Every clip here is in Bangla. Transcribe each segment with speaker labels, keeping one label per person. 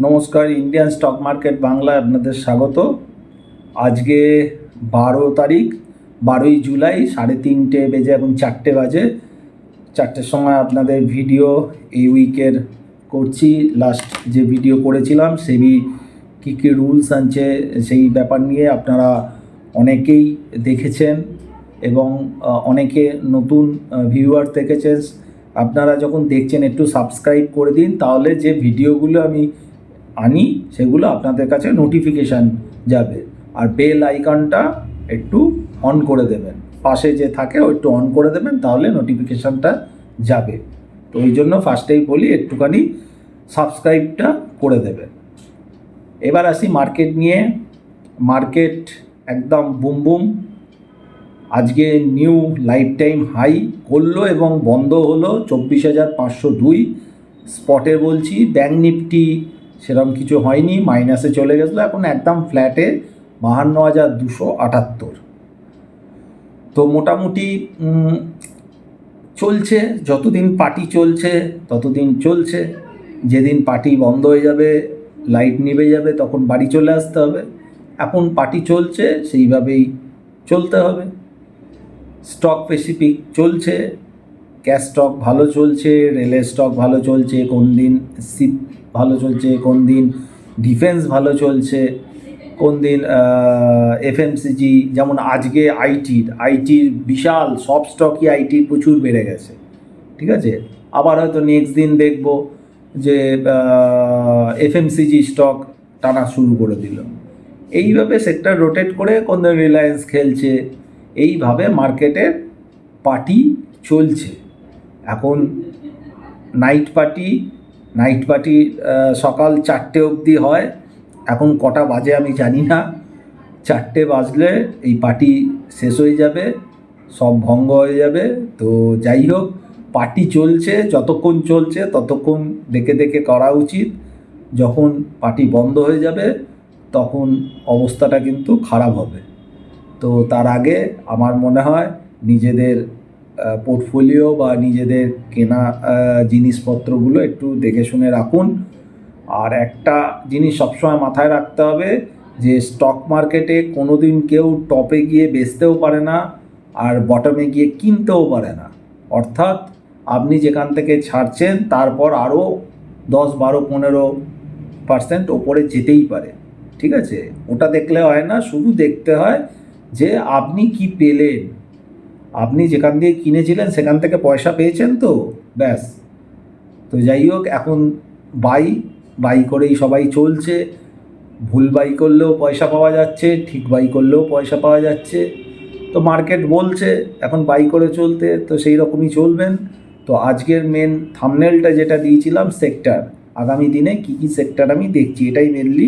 Speaker 1: নমস্কার, ইন্ডিয়ান স্টক মার্কেট বাংলায় আপনাদের স্বাগত। আজকে 12 তারিখ, 12ই জুলাই, 3:30 বেজে এখন 4টে বাজে। 4টের সময় আপনাদের ভিডিও এই উইকের করছি। লাস্ট যে ভিডিও করেছিলাম সেবি কী কী রুলস আনছে সেই ব্যাপার নিয়ে আপনারা অনেকেই দেখেছেন এবং অনেকে নতুন ভিউয়ার দেখেছেন। আপনারা যখন দেখছেন একটু সাবস্ক্রাইব করে দিন, তাহলে যে ভিডিওগুলো আমি আনি সেগুলো আপনাদের কাছে নোটিফিকেশান যাবে। আর বেল আইকনটা একটু অন করে দেবেন, পাশে যে থাকে একটু অন করে দেবেন, তাহলে নোটিফিকেশানটা যাবে। তো ওই জন্য ফার্স্টেই বলি একটুখানি সাবস্ক্রাইবটা করে দেবেন। এবার আসি মার্কেট নিয়ে। মার্কেট একদম বুম বুম। আজকে নিউ লাইফ টাইম হাই করলো এবং বন্ধ হলো 24,502। স্পটে বলছি, ব্যাঙ্ক নিফটি সেরকম কিছু হয়নি, মাইনাসে চলে গেছিলো, এখন একদম ফ্ল্যাটে 52,278। তো মোটামুটি চলছে, যতদিন পার্টি চলছে ততদিন চলছে। যেদিন পার্টি বন্ধ হয়ে যাবে, লাইট নিভে যাবে, তখন বাড়ি চলে আসতে হবে। এখন পার্টি চলছে, সেইভাবেই চলতে হবে। স্টক স্পেসিফিক চলছে, ক্যাশ স্টক ভালো চলছে, রেলের স্টক ভালো চলছে, কোন দিন সিপ ভালো চলছে, কোন দিন ডিফেন্স ভালো চলছে, কোন দিন এফএমসিজি। যেমন আজকে আইটির বিশাল সব স্টকই আইটির প্রচুর বেড়ে গেছে, ঠিক আছে। আবার হয়তো নেক্সট দিন দেখব যে এফএমসিজি স্টক টানা শুরু করে দিল। এইভাবে সেক্টর রোটেট করে কোন দিন রিলায়েন্স খেলছে। এইভাবে মার্কেটের পার্টি চলছে। এখন নাইট পার্টি সকাল 4টে অবধি হয়। এখন কটা বাজে আমি জানি না। 4টে বাজলে এই পার্টি শেষ হয়ে যাবে, সব ভঙ্গ হয়ে যাবে। তো যাই হোক, পার্টি চলছে, যতক্ষণ চলছে ততক্ষণ দেখে দেখে করা উচিত। যখন পার্টি বন্ধ হয়ে যাবে তখন অবস্থাটা কিন্তু খারাপ হবে। তো তার আগে আমার মনে হয় নিজেদের পোর্টফোলিও বা নিজেদের কেনা জিনিসপত্রগুলো একটু দেখে শুনে রাখুন। আর একটা জিনিস সবসময় মাথায় রাখতে হবে যে স্টক মার্কেটে কোনো দিন কেউ টপে গিয়ে বেচতেও পারে না, আর বটমে গিয়ে কিনতেও পারে না। অর্থাৎ আপনি যেখান থেকে ছাড়ছেন তারপর আরও 10, 12, 15% ওপরে যেতেই পারে, ঠিক আছে। ওটা দেখলে হয় না, শুধু দেখতে হয় যে আপনি কি পেলেন। আপনি যেখান দিয়ে কিনেছিলেন সেখান থেকে পয়সা পেয়েছেন তো, ব্যাস। তো যাই হোক, এখন বাই করেই সবাই চলছে। ভুল বাই করলেও পয়সা পাওয়া যাচ্ছে, ঠিক বাই করলেও পয়সা পাওয়া যাচ্ছে। তো মার্কেট বলছে এখন বাই করে চলতে, তো সেই রকমই চলবেন। তো আজকের মেন থাম্বনেলটা যেটা দিয়েছিলাম, সেক্টর, আগামী দিনে কি কি সেক্টর আমি দেখছি, এটাই মেনলি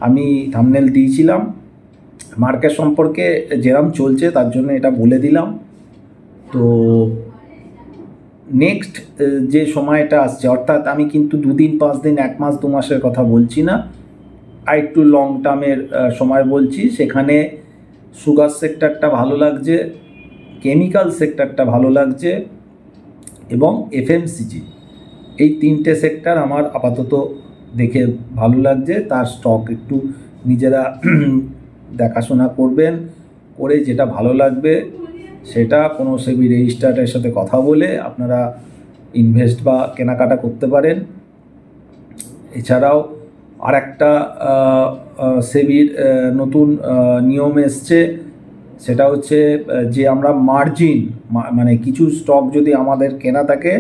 Speaker 1: আমি থাম্বনেল দিয়েছিলাম। মার্কেট সম্পর্কে যেরকম চলছে তার জন্য এটা বলে দিলাম। তো নেক্সট যে সময়টা আসছে, অর্থাৎ আমি কিন্তু 2 দিন, 5 দিন, 1 মাস, 2 মাসের কথা বলছি না, আর একটু লং টার্মের সময় বলছি। সেখানে সুগার সেক্টরটা ভালো লাগছে, কেমিক্যাল সেক্টরটা ভালো লাগছে এবং এফএমসিজি, এই 3টে সেক্টর আমার আপাতত দেখে ভালো লাগছে। তার স্টক একটু নিজেরা দেখাশোনা করবেন, করে যেটা ভালো লাগবে সেটা কোনো সেবি রেজিস্টারের সাথে কথা বলে আপনারা ইনভেস্ট বা কেনাকাটা করতে পারেন। এছাড়াও আর একটা সেবির নতুন নিয়ম এসছে, সেটা হচ্ছে যে আমরা মার্জিন, মানে কিছু স্টক যদি আমাদের কেনা থাকে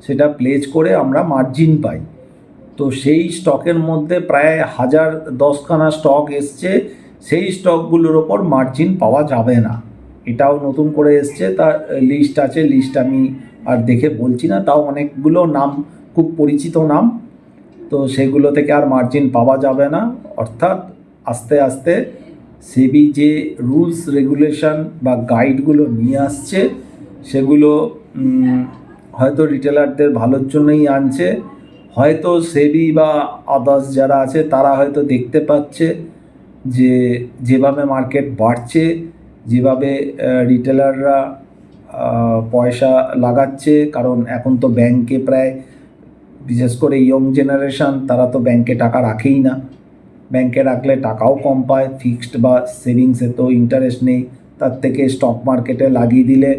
Speaker 1: সেটা প্লেজ করে আমরা মার্জিন পাই। তো সেই স্টকের মধ্যে প্রায় 1010খানা স্টক এসছে, সেই স্টকগুলোর ওপর মার্জিন পাওয়া যাবে না। এটাও নতুন করে এসছে, তার লিস্ট আছে, লিস্ট আমি আর দেখে বলছি না, তাও অনেকগুলো নাম, খুব পরিচিত নাম। তো সেগুলো থেকে আর মার্জিন পাওয়া যাবে না। অর্থাৎ আস্তে আস্তে সেবি যে রুলস রেগুলেশন বা গাইডগুলো নিয়ে আসছে সেগুলো হয়তো রিটেলারদের ভালোর জন্যই আনছে। হয়তো সেবি বা আদার্স যারা আছে তারা হয়তো দেখতে পাচ্ছে যে যেভাবে মার্কেট বাড়ছে, যেভাবে রিটেলাররা পয়সা লাগাচ্ছে, কারণ এখন তো ব্যাংকে প্রায় বিশেষ করে ইয়ং জেনারেশান, তারা তো ব্যাংকে টাকা রাখেই না। ব্যাংকে রাখলে টাকাও কম পায়, ফিক্সড বা সেভিংসে তো ইন্টারেস্ট নেই। তার থেকে স্টক মার্কেটে লাগিয়ে দিলে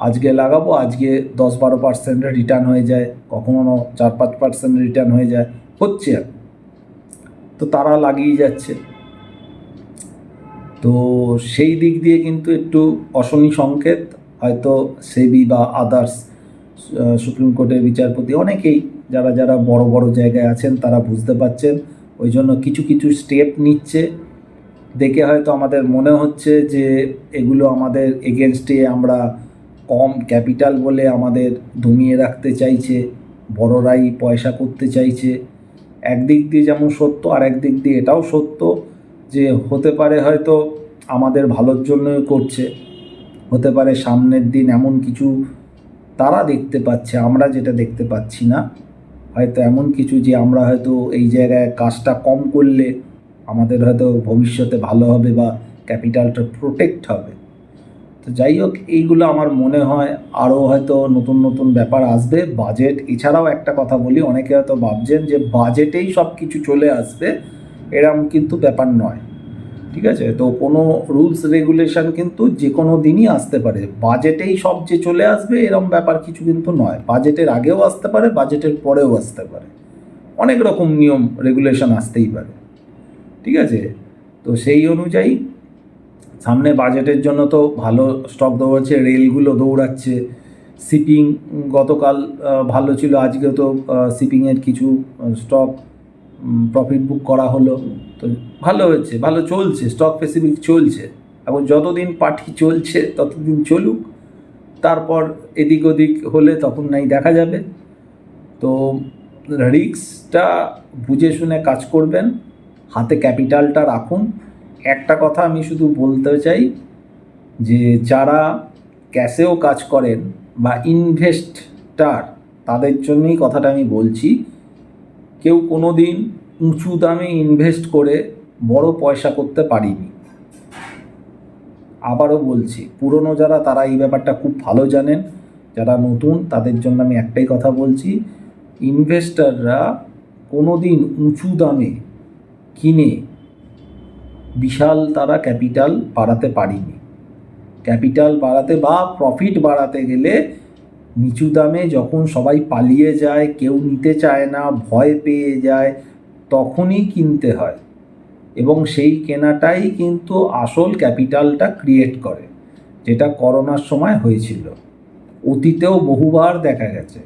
Speaker 1: আজকে লাগাবো, আজকে 10-12% রিটার্ন হয়ে যায়, কখনো 4-5% রিটার্ন হয়ে যায়, হচ্ছে। তো তারা লাগিয়ে যাচ্ছে। তো সেই দিক দিয়ে কিন্তু একটু অশনি সংকেত। হয়তো সেবি বা আদার্স, সুপ্রিম কোর্টের বিচারপতি, অনেকেই যারা যারা বড় বড় জায়গায় আছেন তারা বুঝতে পারছেন, ওই জন্য কিছু কিছু স্টেপ নিচ্ছে। দেখে হয়তো আমাদের মনে হচ্ছে যে এগুলো আমাদের এগেনস্টে, আমরা কম ক্যাপিটাল বলে আমাদের দমিয়ে রাখতে চাইছে, বড়রাই পয়সা করতে চাইছে। একদিক দিয়ে যেমন সত্য, আর একদিক দিয়ে এটাও সত্য যে হতে পারে হয়তো আমাদের ভালোর জন্যই করছে, হতে পারে সামনের দিন এমন কিছু তারা দেখতে পাচ্ছে, আমরা যেটা দেখতে পাচ্ছি না, হয়তো এমন কিছু যে আমরা হয়তো এই জায়গায় কাজটা কম করলে আমাদের হয়তো ভবিষ্যতে ভালো হবে বা ক্যাপিটালটা প্রোটেক্ট হবে। তো যাই হোক, এইগুলো আমার মনে হয় আরও হয়তো নতুন নতুন ব্যাপার আসবে। বাজেট, এছাড়াও একটা কথা বলি, অনেকে হয়তো ভাবছেন যে বাজেটেই সব কিছু চলে আসবে, এরম কিন্তু ব্যাপার নয়, ঠিক আছে? তো কোনো রুলস রেগুলেশন কিন্তু যে কোনো দিনই আসতে পারে, বাজেটেই সব যে চলে আসবে এরম ব্যাপার কিছু কিন্তু নয়। বাজেটের আগেও আসতে পারে, বাজেটের পরেও আসতে পারে, অনেক রকম নিয়ম রেগুলেশন আসতেই পারে, ঠিক আছে? তো সেই অনুযায়ী সামনে বাজেটের জন্য তো ভালো স্টক দৌড়াচ্ছে, রেলগুলো দৌড়াচ্ছে, শিপিং গতকাল ভালো ছিল, আজকেও তো শিপিংয়ের কিছু স্টক প্রফিট বুক করা হলো। তো ভালো হয়েছে, ভালো চলছে, স্টক স্পেসিফিক চলছে। এখন যতদিন পার্টি চলছে ততদিন চলুক, তারপর এদিক ওদিক হলে তখন নাই দেখা যাবে। তো রিস্কটা বুঝে শুনে কাজ করবেন, হাতে ক্যাপিটালটা রাখুন। একটা কথা আমি শুধু বলতে চাই যে যারা ক্যাশেও কাজ করেন বা ইনভেস্টার, তাদের জন্যই কথাটা আমি বলছি। কেউ কোনো দিন উঁচু দামে ইনভেস্ট করে বড় পয়সা করতে পারিনি। আবারও বলছি, পুরনো যারা তারা এই ব্যাপারটা খুব ভালো জানেন, যারা নতুন তাদের জন্য আমি একটাই কথা বলছি, ইনভেস্টাররা কোনো দিন উঁচু দামে কিনে বিশাল তারা ক্যাপিটাল বাড়াতে পারিনি। ক্যাপিটাল বাড়াতে বা প্রফিট বাড়াতে গেলে নিচু দামে যখন সবাই পালিয়ে যায়, কেউ নিতে চায় না, ভয় পেয়ে যায়, তখনই কিনতে হয়, এবং সেই কেনাটাই কিন্তু আসল ক্যাপিটালটা ক্রিয়েট করে, যেটা করোনার সময় হয়েছিল। অতীতেও বহুবার দেখা গেছে।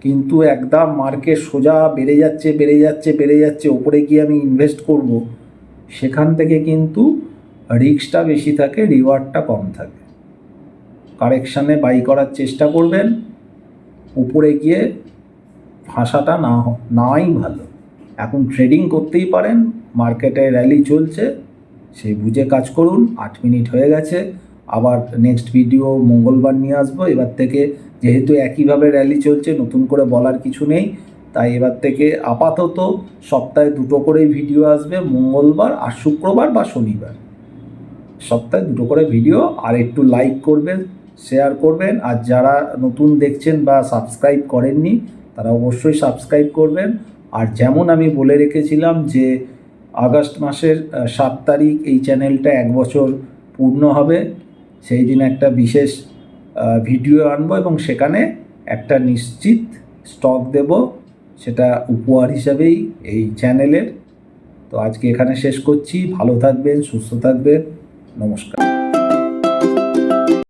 Speaker 1: কিন্তু একদম মার্কেট সোজা বেড়ে যাচ্ছে বেড়ে যাচ্ছে বেড়ে যাচ্ছে, ওপরে গিয়ে আমি ইনভেস্ট করব, সেখান থেকে কিন্তু রিস্কটা বেশি থাকে, রিওয়ার্ডটা কম থাকে। কারেকশানে বাই করার চেষ্টা করবেন, উপরে গিয়ে ফাঁসাটা নাই ভালো। এখন ট্রেডিং করতেই পারেন, মার্কেটে র্যালি চলছে, সেই বুঝে কাজ করুন। 8 মিনিট হয়ে গেছে, আবার নেক্সট ভিডিও মঙ্গলবার নিয়ে আসবো। এবার থেকে যেহেতু একইভাবে র্যালি চলছে, নতুন করে বলার কিছু নেই, তাই এবার থেকে আপাতত সপ্তাহে 2টো করেই ভিডিও আসবে, মঙ্গলবার আর শুক্রবার বা শনিবার, সপ্তাহে 2টো করে ভিডিও। আর একটু লাইক করবেন, শেয়ার করবেন, আর যারা নতুন দেখছেন বা সাবস্ক্রাইব করেননি তারা অবশ্যই সাবস্ক্রাইব করবেন। আর যেমন আমি বলে রেখেছিলাম যে আগস্ট মাসের 7 তারিখ এই চ্যানেলটা 1 বছর পূর্ণ হবে, সেই দিন একটা বিশেষ ভিডিও আনবো এবং সেখানে একটা নিশ্চিত স্টক দেব, সেটা উপহার হিসাবেই এই চ্যানেলের। তো আজকে এখানে শেষ করছি, ভালো থাকবেন, সুস্থ থাকবেন, নমস্কার।